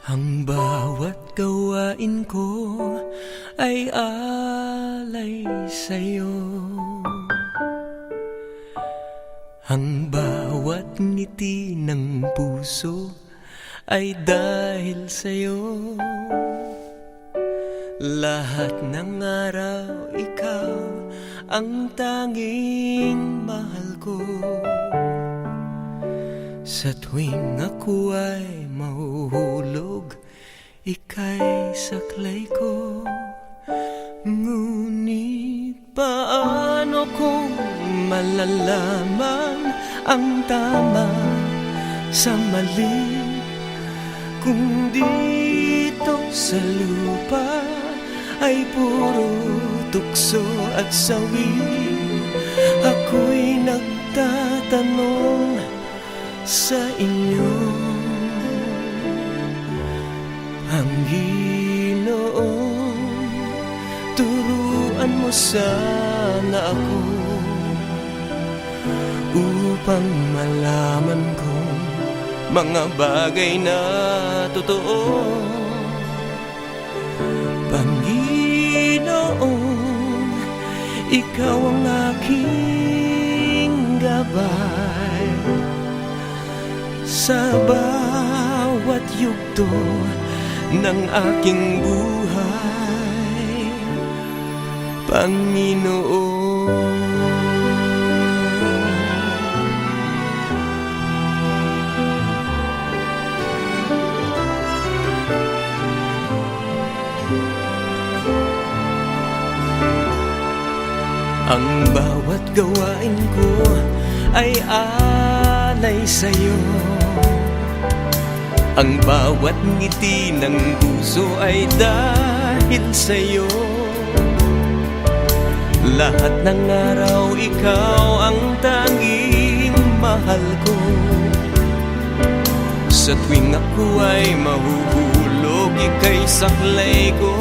Ang bawat gawain ko ay alay sa'yo. Ang bawat ngiti ng puso ay dahil sa'yo. Lahat ng araw ikaw ang tanging mahal ko. Sa tuwing ako ay mahuhulog, ika'y saklay ko. Ngunit paano kung malalaman ang tama sa mali? Kung dito sa lupa ay puro tukso at sawi, ako'y nagtatanong sa inyo. Panginoon, turuan mo sana ako upang malaman ko mga bagay na totoo. Panginoon, ikaw ang aking gabay sa bawat yugto ng aking buhay, Panginoon. Ang bawat gawain ko ay alay sa'yo. Ang bawat ngiti ng puso ay dahil sa'yo. Lahat ng araw ikaw ang tanging mahal ko. Sa tuwing ako ay mahuhulog, ika'y saklay ko.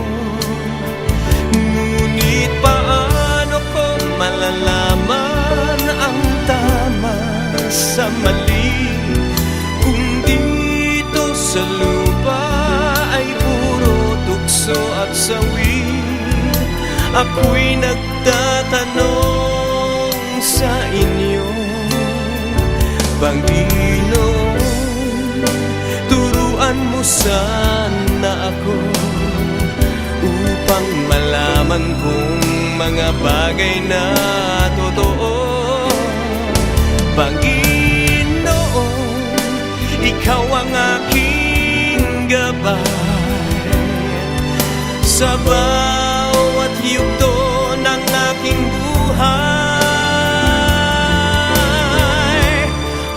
Ngunit paano ko malalaman ang tama sa mali? Sa lupa ay puro tukso at sawi, ako'y nagtatanong sa inyo. Panginoon, turuan mo sana ako upang malaman kong mga bagay na totoo. Panginoon, ikaw ang aking gabay sa bawat yugto ng aking buhay.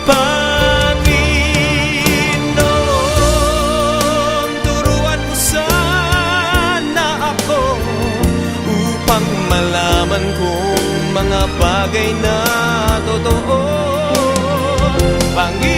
Panginoon, turuan mo sana ako upang malaman kong mga bagay na totoo. Panginoon,